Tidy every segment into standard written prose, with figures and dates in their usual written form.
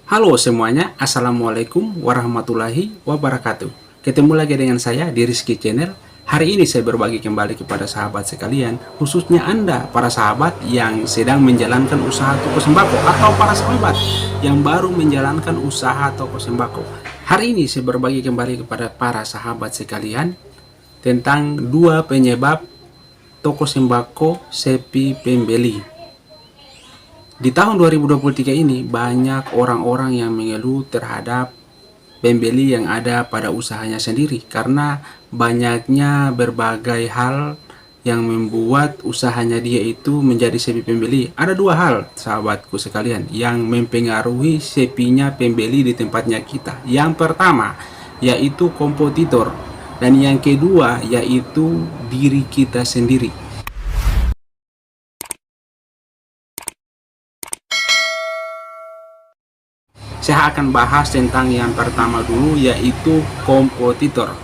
Halo semuanya, Assalamualaikum warahmatullahi wabarakatuh. Ketemu lagi dengan saya di Rizky Channel. Hari ini saya berbagi kembali kepada sahabat sekalian, khususnya Anda para sahabat yang sedang menjalankan usaha toko sembako atau para sahabat yang baru menjalankan usaha toko sembako. Hari ini saya berbagi kembali kepada para sahabat sekalian tentang dua penyebab toko sembako sepi pembeli. Di tahun 2023 ini banyak orang-orang yang mengeluh terhadap pembeli yang ada pada usahanya sendiri karena banyaknya berbagai hal yang membuat usahanya dia itu menjadi sepi pembeli. Ada dua hal sahabatku sekalian yang mempengaruhi sepinya pembeli di tempatnya kita. Yang pertama yaitu kompetitor dan yang kedua yaitu diri kita sendiri. Saya akan bahas tentang yang pertama dulu, yaitu kompetitor.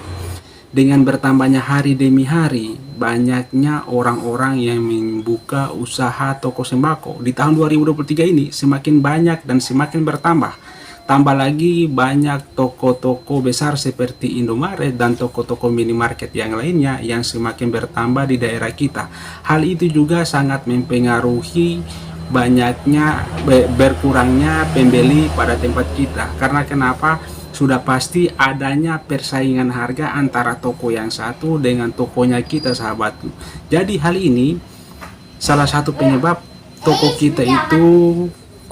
Dengan bertambahnya hari demi hari, banyaknya orang-orang yang membuka usaha toko sembako. Di tahun 2023 ini semakin banyak dan semakin bertambah. Tambah lagi banyak toko-toko besar seperti Indomaret dan toko-toko minimarket yang lainnya yang semakin bertambah di daerah kita. Hal itu juga sangat mempengaruhi banyaknya berkurangnya pembeli pada tempat kita. Karena kenapa? Sudah pasti adanya persaingan harga antara toko yang satu dengan tokonya kita, sahabatku. Jadi hal ini salah satu penyebab toko kita itu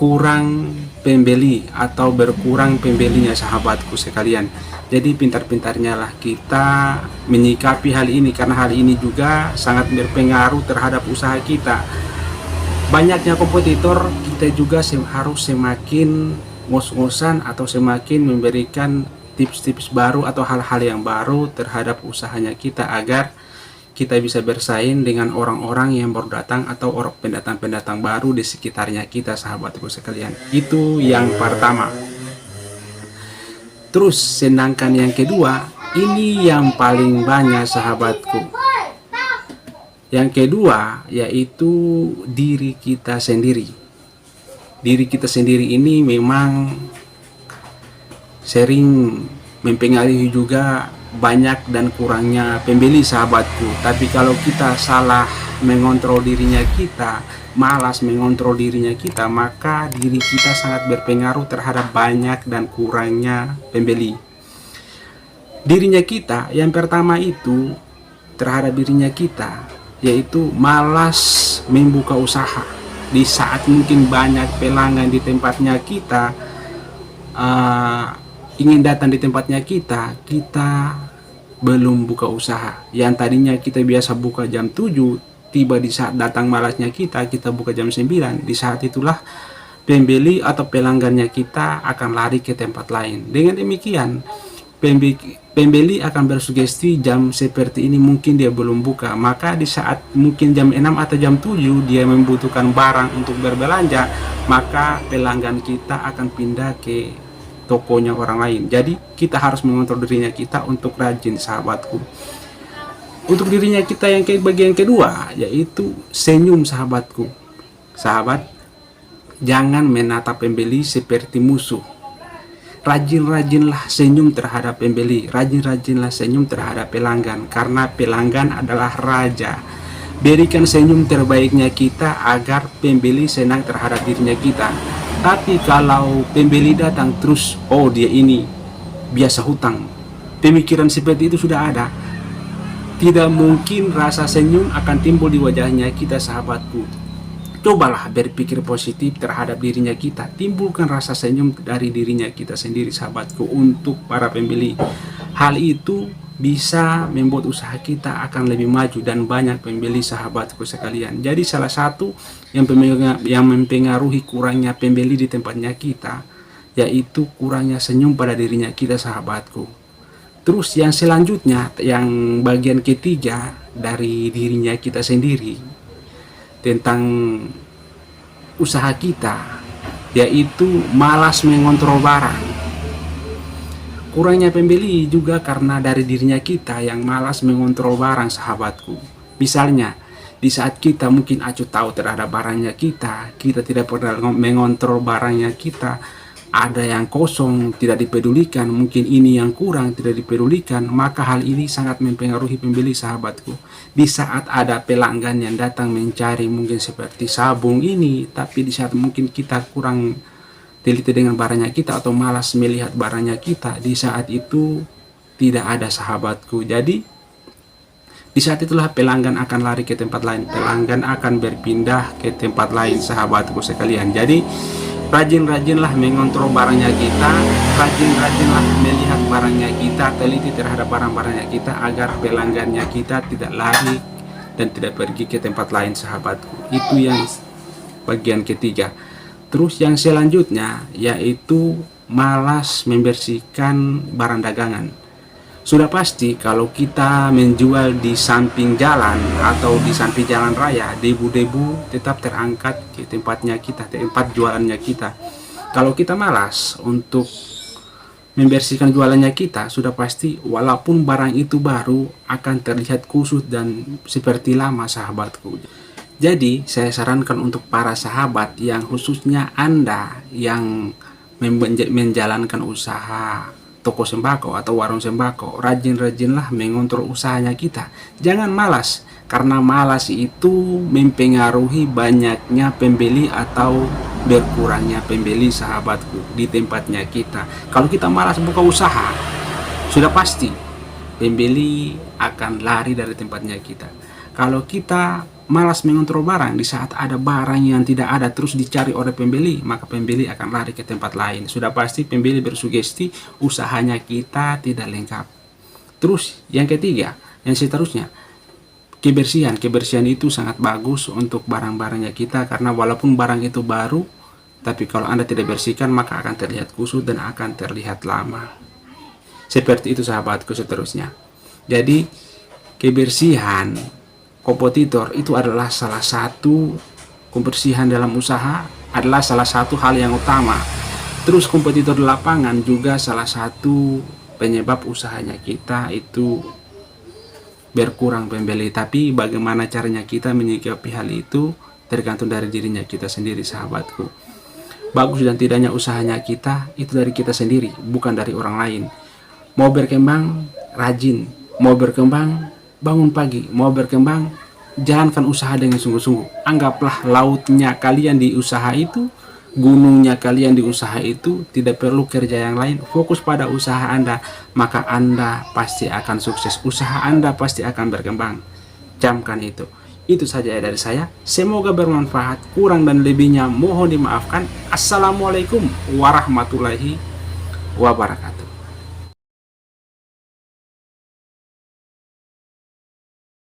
kurang pembeli atau berkurang pembelinya, sahabatku sekalian. Jadi pintar-pintarnya lah kita menyikapi hal ini, karena hal ini juga sangat berpengaruh terhadap usaha kita. Banyaknya kompetitor, kita juga harus semakin ngos-ngosan atau semakin memberikan tips-tips baru atau hal-hal yang baru terhadap usahanya kita agar kita bisa bersaing dengan orang-orang yang baru datang atau orang pendatang-pendatang baru di sekitarnya kita, sahabatku sekalian. Itu yang pertama. Terus sedangkan yang kedua, ini yang paling banyak, sahabatku. Yang kedua yaitu diri kita sendiri. Diri kita sendiri ini memang sering mempengaruhi juga banyak dan kurangnya pembeli, sahabatku. Tapi kalau kita salah mengontrol dirinya kita, malas mengontrol dirinya kita, maka diri kita sangat berpengaruh terhadap banyak dan kurangnya pembeli. Dirinya kita yang pertama itu terhadap dirinya kita yaitu malas membuka usaha. Di saat mungkin banyak pelanggan di tempatnya kita ingin datang di tempatnya kita belum buka usaha. Yang tadinya kita biasa buka jam 7, tiba di saat datang malasnya kita buka jam 9. Di saat itulah pembeli atau pelanggannya kita akan lari ke tempat lain. Dengan demikian pembeli akan bersugesti jam seperti ini mungkin dia belum buka, maka di saat mungkin jam 6 atau jam 7 dia membutuhkan barang untuk berbelanja, maka pelanggan kita akan pindah ke tokonya orang lain. Jadi kita harus mengontrol dirinya kita untuk rajin, sahabatku. Untuk dirinya kita yang bagian kedua yaitu senyum, sahabatku. Sahabat, jangan menatap pembeli seperti musuh. Rajin-rajinlah senyum terhadap pembeli, rajin-rajinlah senyum terhadap pelanggan, karena pelanggan adalah raja. Berikan senyum terbaiknya kita agar pembeli senang terhadap dirinya kita. Tapi kalau pembeli datang terus, oh dia ini biasa hutang, pemikiran seperti itu sudah ada, tidak mungkin rasa senyum akan timbul di wajahnya kita, sahabatku. Cobalah berpikir positif terhadap dirinya kita, timbulkan rasa senyum dari dirinya kita sendiri, sahabatku, untuk para pembeli. Hal itu bisa membuat usaha kita akan lebih maju dan banyak pembeli, sahabatku sekalian. Jadi salah satu yang mempengaruhi kurangnya pembeli di tempatnya kita yaitu kurangnya senyum pada dirinya kita, sahabatku. Terus yang selanjutnya, yang bagian ketiga dari dirinya kita sendiri tentang usaha kita yaitu malas mengontrol barang. Kurangnya pembeli juga karena dari dirinya kita yang malas mengontrol barang, sahabatku. Misalnya di saat kita mungkin acuh tahu terhadap barangnya kita tidak pernah mengontrol barangnya kita, ada yang kosong tidak dipedulikan, mungkin ini yang kurang tidak dipedulikan, maka hal ini sangat mempengaruhi pembeli, sahabatku. Di saat ada pelanggan yang datang mencari mungkin seperti sabung ini, tapi di saat mungkin kita kurang teliti dengan barangnya kita atau malas melihat barangnya kita, di saat itu tidak ada, sahabatku. Jadi di saat itulah pelanggan akan lari ke tempat lain, pelanggan akan berpindah ke tempat lain, sahabatku sekalian. Jadi rajin-rajinlah mengontrol barangnya kita, rajin-rajinlah melihat barangnya kita, teliti terhadap barang-barangnya kita agar pelanggannya kita tidak lari dan tidak pergi ke tempat lain, sahabatku. Itu yang bagian ketiga. Terus yang selanjutnya yaitu malas membersihkan barang dagangan. Sudah pasti kalau kita menjual di samping jalan atau di samping jalan raya, debu-debu tetap terangkat ke tempatnya kita, tempat jualannya kita. Kalau kita malas untuk membersihkan jualannya kita, sudah pasti walaupun barang itu baru akan terlihat kusut dan seperti lama, sahabatku. Jadi saya sarankan untuk para sahabat yang khususnya Anda yang menjalankan usaha toko sembako atau warung sembako, rajin-rajinlah mengontrol usahanya kita. Jangan malas, karena malas itu mempengaruhi banyaknya pembeli atau berkurangnya pembeli, sahabatku, di tempatnya kita. Kalau kita malas buka usaha, sudah pasti pembeli akan lari dari tempatnya kita. Kalau kita malas mengontrol barang, di saat ada barang yang tidak ada terus dicari oleh pembeli, maka pembeli akan lari ke tempat lain. Sudah pasti pembeli bersugesti usahanya kita tidak lengkap. Terus yang ketiga, yang seterusnya, kebersihan. Kebersihan itu sangat bagus untuk barang-barangnya kita, karena walaupun barang itu baru, tapi kalau Anda tidak bersihkan maka akan terlihat kusut dan akan terlihat lama. Seperti itu, sahabatku, seterusnya. Jadi kebersihan kompetitor itu adalah salah satu kebersihan dalam usaha, adalah salah satu hal yang utama. Terus kompetitor di lapangan juga salah satu penyebab usahanya kita itu berkurang pembeli. Tapi bagaimana caranya kita menyikapi hal itu tergantung dari dirinya kita sendiri, sahabatku. Bagus dan tidaknya usahanya kita itu dari kita sendiri, bukan dari orang lain. Mau berkembang, rajin. Mau berkembang, bangun pagi. Mau berkembang, jalankan usaha dengan sungguh-sungguh. Anggaplah lautnya kalian di usaha itu, gunungnya kalian di usaha itu, tidak perlu kerja yang lain. Fokus pada usaha Anda, maka Anda pasti akan sukses. Usaha Anda pasti akan berkembang. Camkan itu. Itu saja dari saya. Semoga bermanfaat. Kurang dan lebihnya mohon dimaafkan. Assalamualaikum warahmatullahi wabarakatuh.